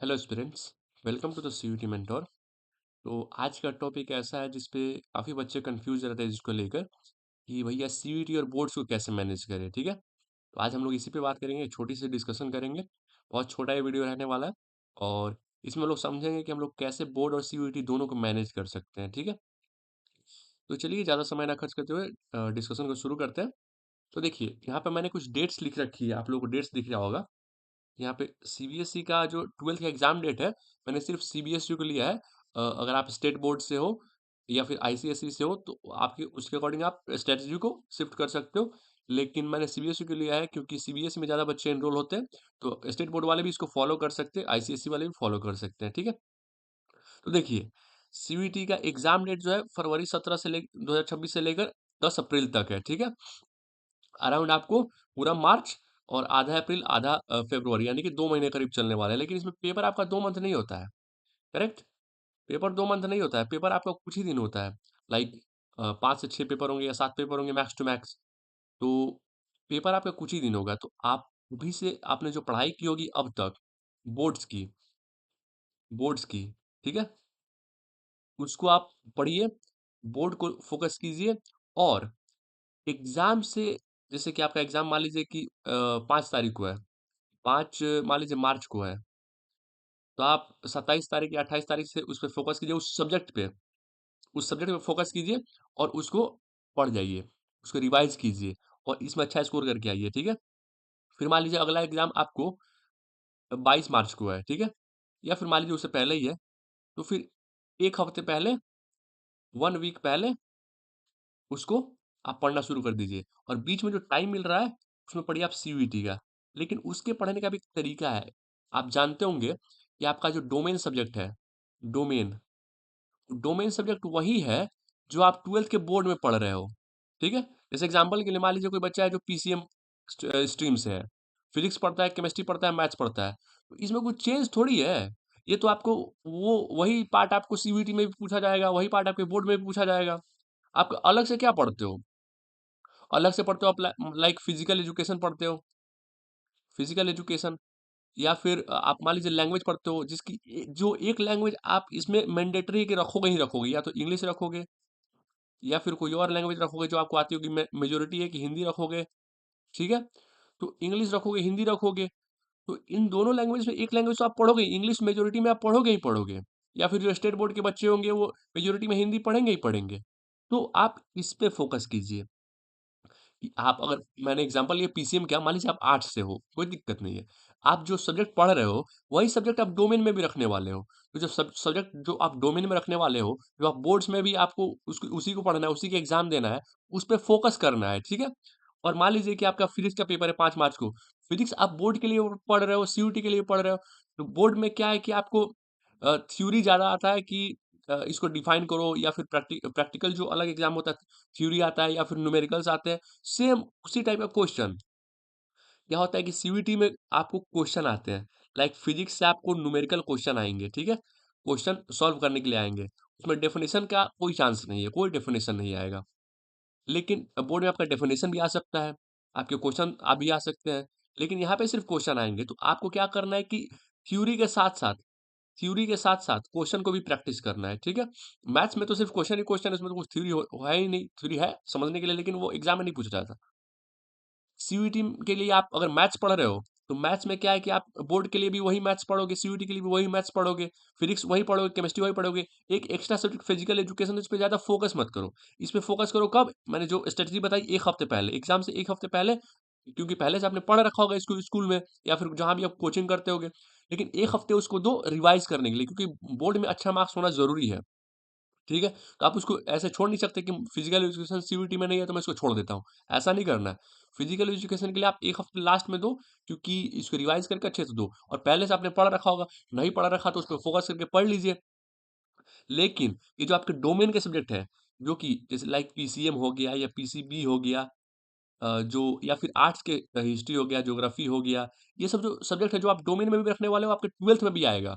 Hello students, welcome to the CUT mentor. तो आज का टॉपिक ऐसा है जिस पे काफ़ी बच्चे कंफ्यूज रहते हैं जिसको लेकर कि भैया सीयूटी और बोर्ड्स को कैसे मैनेज करें। ठीक है, तो आज हम लोग इसी पे बात करेंगे, छोटी सी डिस्कशन करेंगे। बहुत छोटा ये वीडियो रहने वाला है और इसमें लोग समझेंगे कि हम लोग कैसे बोर्ड और सीयूटी दोनों को मैनेज कर सकते हैं। ठीक है, तो चलिए ज़्यादा समय ना खर्च करते हुए डिस्कशन को शुरू करते हैं। तो देखिए, यहाँ पे मैंने कुछ डेट्स लिख रखी है, आप लोगों को डेट्स दिख रहा होगा। यहाँ पे सीबीएसई का जो 12th का एग्ज़ाम डेट है, मैंने सिर्फ़ सीबीएसई को लिया है। अगर आप स्टेट बोर्ड से हो या फिर आईसीएसई से हो, तो आपके उसके अकॉर्डिंग आप स्ट्रैटेजी को शिफ्ट कर सकते हो। लेकिन मैंने सीबीएसई को लिया है क्योंकि सीबीएसई में ज़्यादा बच्चे एनरोल होते हैं, तो स्टेट बोर्ड वाले भी इसको फ़ॉलो कर सकते हैं, आईसीएसई वाले भी फ़ॉलो कर सकते हैं, ठीक है? तो देखिए, सीयूईटी का एग्ज़ाम डेट जो है फरवरी 17 से ले 2026 से लेकर 10 अप्रैल तक है, ठीक है? अराउंड आपको पूरा मार्च और आधा अप्रैल, आधा फ़रवरी यानी कि 2 महीने करीब चलने वाला है। लेकिन इसमें पेपर आपका 2 मंथ नहीं होता है, करेक्ट? पेपर 2 मंथ नहीं होता है, पेपर आपका कुछ ही दिन होता है। लाइक 5 से 6 पेपर होंगे या 7 पेपर होंगे मैक्स टू मैक्स। तो पेपर आपका कुछ ही दिन होगा, तो आप अभी से आपने जो पढ़ाई की होगी अब तक बोर्ड्स की बोर्ड्स की, ठीक है? उसको आप पढ़िए, बोर्ड को फ़ोकस कीजिए और एग्ज़ाम से जैसे कि आपका एग्ज़ाम मान लीजिए कि 5 तारीख को है, 5 मान लीजिए मार्च को है, तो आप 27 तारीख या 28 तारीख से उस पे फ़ोकस कीजिए उस सब्जेक्ट पे फ़ोकस कीजिए और उसको पढ़ जाइए, उसको रिवाइज़ कीजिए और इसमें अच्छा स्कोर करके आइए, ठीक है? फिर मान लीजिए अगला एग्ज़ाम आपको 22 मार्च को है, ठीक है? या फिर मान लीजिए उससे पहले ही है, तो फिर 1 हफ़्ते पहले, 1 वीक पहले उसको आप पढ़ना शुरू कर दीजिए और बीच में जो टाइम मिल रहा है, उसमें पढ़िए आप सीयूईटी का। लेकिन उसके पढ़ने का भी एक तरीका है। आप जानते होंगे कि आपका जो डोमेन सब्जेक्ट है, डोमेन, डोमेन सब्जेक्ट वही है, जो आप 12th के बोर्ड में पढ़ रहे हो, ठीक है? जैसे एग्ज़ाम्पल के लिए मान लीजिए कोई बच्चा है जो पीसीएम स्ट्रीम से है, फिज़िक्स पढ़ता है, केमिस्ट्री पढ़ता है, मैथ्स पढ़ता है, तो इसमें कुछ चेंज थोड़ी है। ये तो आपको वो वही पार्ट आपको सीयूईटी में भी पूछा जाएगा, वही पार्ट आपके बोर्ड में भी पूछा जाएगा। आप अलग से क्या पढ़ते हो? अलग से पढ़ते हो आप लाइक फिजिकल एजुकेशन पढ़ते हो, फिजिकल एजुकेशन या फिर आप मान लीजिए लैंग्वेज पढ़ते हो जिसकी जो एक लैंग्वेज आप इसमें मैंडेटरी के रखोगे ही रखोगे, या तो इंग्लिश रखोगे या फिर कोई और लैंग्वेज रखोगे जो आपको आती होगी। मेजोरिटी है कि हिंदी रखोगे, ठीक है? तो इंग्लिश रखोगे, हिंदी रखोगे, तो इन दोनों लैंग्वेज में एक लैंग्वेज तो आप पढ़ोगे ही, इंग्लिश मेजोरिटी में आप पढ़ोगे ही पढ़ोगे, या फिर जो स्टेट बोर्ड के बच्चे होंगे वो मेजोरिटी में हिंदी पढ़ेंगे ही पढ़ेंगे। तो आप इस पे फोकस कीजिए। कि आप अगर मैंने एग्जांपल लिया पीसीएम क्या, मान लीजिए आप आर्ट्स से हो, कोई दिक्कत नहीं है। आप जो सब्जेक्ट पढ़ रहे हो, वही सब्जेक्ट आप डोमेन में भी रखने वाले हो। तो जो सब्जेक्ट जो आप डोमेन में रखने वाले हो, जो आप बोर्ड्स में भी आपको उसको उसी को पढ़ना है, उसी के एग्ज़ाम देना है, उस पे फ़ोकस करना है, ठीक है? और मान लीजिए कि आपका फिज़िक्स का पेपर है 5 मार्च को, फिज़िक्स आप बोर्ड के लिए पढ़ रहे हो, सीयूईटी के लिए पढ़ रहे हो, तो बोर्ड में क्या है कि आपको थ्योरी ज़्यादा आता है कि इसको डिफाइन करो, या फिर प्रैक्टिकल जो अलग एग्ज़ाम होता है, थ्योरी आता है या फिर न्यूमेरिकल्स आते हैं, सेम उसी टाइप का क्वेश्चन। क्या होता है कि सीयूईटी में आपको क्वेश्चन आते हैं, लाइक फिजिक्स से आपको न्यूमेरिकल क्वेश्चन आएँगे, ठीक है? क्वेश्चन सॉल्व करने के लिए आएँगे। उसमें डेफिनिशन का कोई चांस नहीं है, कोई डेफिनिशन नहीं आएगा। लेकिन बोर्ड में आपका डेफिनिशन भी आ सकता है, आपके क्वेश्चन भी आ सकते हैं, लेकिन यहाँ पे सिर्फ क्वेश्चन आएँगे। तो आपको क्या करना है कि थ्योरी के साथ-साथ थ्योरी के साथ-साथ क्वेश्चन को भी प्रैक्टिस करना है, ठीक है? मैथ्स में तो सिर्फ क्वेश्चन ही क्वेश्चन है, उसमें तो कुछ थ्योरी है ही नहीं, थ्योरी है समझने के लिए, लेकिन वो एग्ज़ाम में नहीं पूछा जाता। सीयूईटी के लिए आप अगर मैथ्स पढ़ रहे हो, तो मैथ्स में क्या है कि आप बोर्ड के लिए भी वही मैथ्स पढ़ोगे, सीयूईटी के लिए भी वही मैथ्स पढ़ोगे, फिजिक्स वही पढ़ोगे, केमिस्ट्री वही पढ़ोगे। एक एक्स्ट्रा सब्जेक्ट फिजिकल एजुकेशन, इस पे ज़्यादा फोकस मत करो। इस पे फोकस करो कब? मैंने जो स्ट्रैटेजी बताई 1 हफ्ते पहले, एग्ज़ाम से 1 हफ्ते पहले, क्योंकि पहले से आपने पढ़ रखा होगा इसको स्कूल में या फिर जहाँ भी आप कोचिंग करते होगे। लेकिन 1 हफ्ते उसको दो रिवाइज़ करने के लिए, क्योंकि बोर्ड में अच्छा मार्क्स होना ज़रूरी है। ठीक है? तो आप उसको ऐसे छोड़ नहीं सकते कि फिजिकल एजुकेशन सीयूईटी में नहीं है तो मैं इसको छोड़ देता हूँ, ऐसा नहीं करना है। फिजिकल एजुकेशन के लिए आप 1 हफ्ते लास्ट में दो, क्योंकि इसको रिवाइज़ करके अच्छे से दो, और पहले से आपने पढ़ रखा होगा, नहीं पढ़ा रखा तो उसपे फोकस करके पढ़ लीजिए। लेकिन ये जो आपके डोमेन के सब्जेक्ट हैं, जो कि जैसे लाइक पीसीएम हो गया या पीसीबी हो गया, जो या फिर आर्ट्स के हिस्ट्री हो गया, ज्योग्राफी हो गया, ये सब जो सब्जेक्ट है जो आप डोमेन में भी रखने वाले हो, आपके 12th में भी आएगा।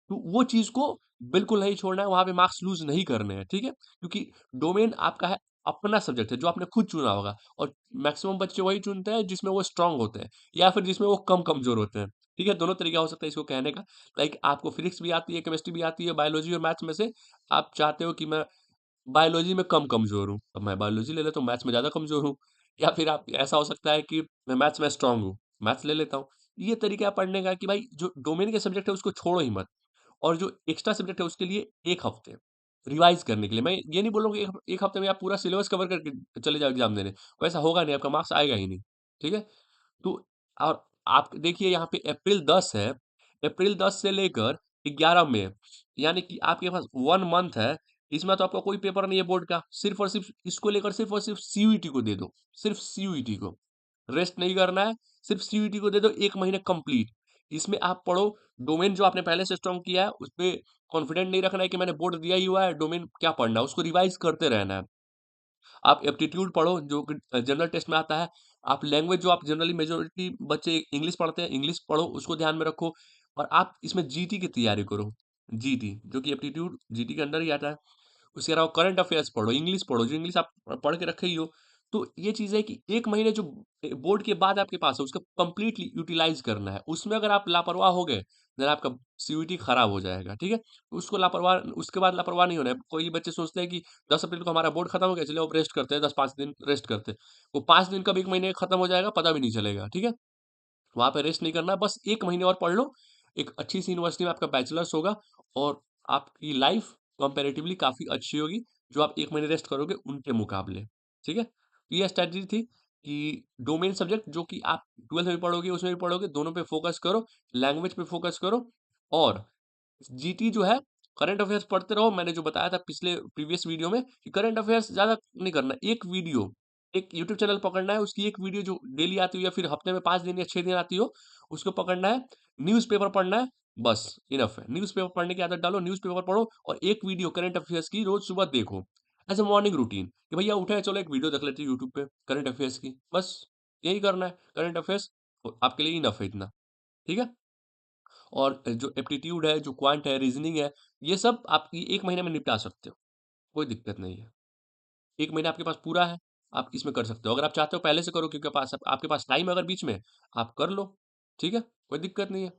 तो वो चीज़ को बिल्कुल नहीं छोड़ना है, वहाँ पे मार्क्स लूज़ नहीं करने हैं, ठीक है? क्योंकि डोमेन आपका है, अपना सब्जेक्ट है, जो आपने खुद चुना होगा, और मैक्सिमम बच्चे वही चुनते हैं जिसमें वो स्ट्रॉन्ग होते हैं या फिर जिसमें वो कम कमज़ोर होते हैं। ठीक है? दोनों तरीका हो सकता है इसको कहने का। लाइक आपको फिज़िक्स भी आती है, केमिस्ट्री भी आती है, बायोलॉजी और मैथ्स में से आप चाहते हो कि मैं बायोलॉजी में कम कमज़ोर हूँ, अब मैं बायोलॉजी ले लेता हूँ, मैथ्स में ज़्यादा कमज़ोर हूँ। या फिर आप ऐसा हो सकता है कि मैं मैथ्स में स्ट्रॉन्ग हूँ, मैथ्स ले लेता हूँ। ये तरीका है पढ़ने का कि भाई जो डोमेन के सब्जेक्ट है उसको छोड़ो ही मत। और जो एक्स्ट्रा सब्जेक्ट है उसके लिए 1 हफ्ते रिवाइज़ करने के लिए। मैं ये नहीं बोलूँगा 1 हफ्ते में आप पूरा सिलेबस कवर करके चले जाओ एग्ज़ाम देने, वैसा होगा नहीं, आपका मार्क्स आएगा ही नहीं, ठीक है? तो और आप देखिए यहाँ पे अप्रैल 10 है, अप्रैल 10 से लेकर 11 मई, यानी कि आपके पास 1 मंथ है, इसमें तो आपका कोई पेपर नहीं है बोर्ड का, सिर्फ़ और सिर्फ़ इसको लेकर सिर्फ़ और सिर्फ़ सीयूईटी को दे दो, सिर्फ़ सीयूईटी को। रेस्ट नहीं करना है, सिर्फ़ सीयूईटी को दे दो 1 महीने कंप्लीट। इसमें आप पढ़ो, डोमेन जो आपने पहले से स्ट्रॉन्ग किया है, उसपे कॉन्फिडेंट नहीं रखना है कि मैंने बोर्ड दिया ही हुआ है, डोमेन क्या पढ़ना है, उसको रिवाइज़ करते रहना है। आप एप्टीट्यूड पढ़ो जो कि जनरल टेस्ट में आता है। आप लैंग्वेज जो आप जनरली मेजॉरिटी बच्चे इंग्लिश पढ़ते हैं, इंग्लिश पढ़ो, उसको ध्यान में रखो और आप इसमें जीटी की तैयारी करो। जीटी जो कि एप्टीट्यूड जीटी के अंडर ही आता है। उसके अलावा करंट अफेयर्स पढ़ो, जो इंग्लिश आप पढ़ के रखे ही हो। तो ये चीज़ है कि 1 महीने जो बोर्ड के बाद आपके पास है, उसको कंप्लीटली यूटिलाइज़ करना है। उसमें अगर आप लापरवाह हो गए, देन आपका सीयूईटी खराब हो जाएगा, ठीक है? उसके बाद लापरवाह नहीं होना है। कोई बच्चे सोचते हैं कि 10 अप्रैल को हमारा बोर्ड खत्म हो गया, चलो अब रेस्ट करते हैं, 10-5 दिन रेस्ट करते हैं। वो 5 दिन कब 1 महीने खत्म हो जाएगा, पता भी नहीं चलेगा, ठीक है? वहाँ पे रेस्ट नहीं करना है, बस 1 महीने और पढ़ लो, एक अच्छी-सी यूनिवर्सिटी में आपका बैचलर्स होगा और आपकी लाइफ़ कंपैरेटिवली काफ़ी अच्छी होगी, जो आप 1 महीने रेस्ट करोगे उनके मुकाबले, ठीक है? तो ये स्ट्रैटेजी थी कि डोमेन सब्जेक्ट जो कि आप 12th में भी पढ़ोगे, उसमें भी पढ़ोगे, दोनों पे फ़ोकस करो, लैंग्वेज पे फ़ोकस करो और जीटी जो है करंट अफेयर्स पढ़ते रहो। मैंने जो बताया था पिछले प्रीवियस वीडियो में कि करंट अफेयर्स ज़्यादा नहीं करना। एक यूट्यूब चैनल पकड़ना है, उसकी एक वीडियो जो डेली आती हो या फिर हफ्ते में 5 दिन या 6 दिन आती हो, उसको पकड़ना है, न्यूज़पेपर पढ़ना है, बस इनफ है। न्यूज़पेपर पढ़ने की आदत डालो, न्यूज़पेपर पढ़ो और एक वीडियो करंट अफेयर्स की रोज़ सुबह देखो। एज़ अ मॉर्निंग रूटीन कि भैया उठे हैं, चलो एक वीडियो देख लेते हैं यूट्यूब पे करंट अफेयर्स की, बस यही करना है। करंट अफेयर्स आपके लिए इनफ है इतना, ठीक है? और जो एप्टीट्यूड है, जो क्वांट है, रीज़निंग है, ये सब आप 1 महीने में निपटा सकते हो, कोई दिक्कत नहीं है। 1 महीना आपके पास पूरा है, आप इसमें कर सकते हो। अगर आप चाहते हो पहले से करो क्योंकि आपके पास टाइम है अगर बीच में, आप कर लो, ठीक है? कोई दिक्कत नहीं है।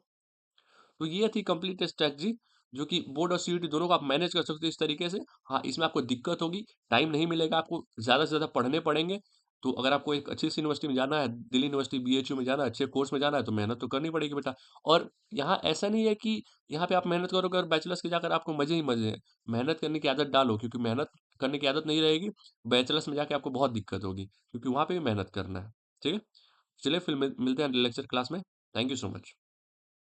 तो ये थी कंप्लीट स्ट्रैटेजी जो कि बोर्ड और सीयूईटी दोनों को आप मैनेज कर सकते हो इस तरीके से। हाँ, इसमें आपको दिक्कत होगी, टाइम नहीं मिलेगा आपको, ज़्यादा से ज़्यादा पढ़ने पड़ेंगे। तो अगर आपको एक अच्छी सी यूनिवर्सिटी में जाना है, दिल्ली यूनिवर्सिटी, बीएचयू में जाना है, अच्छे कोर्स में जाना है, तो मेहनत तो करनी पड़ेगी बेटा। और यहाँ ऐसा नहीं है कि यहाँ पे आप मेहनत करोगे और बैचलर्स के जाकर आपको मज़े ही मज़े हैं। मेहनत करने की आदत डालो क्योंकि मेहनत करने की आदत नहीं रहेगी, बैचलर्स में जाके आपको बहुत दिक्कत होगी क्योंकि वहाँ पे भी मेहनत करना है। ठीक है? चलिए फिर मिलते हैं लेक्चर क्लास में। Thank you so much.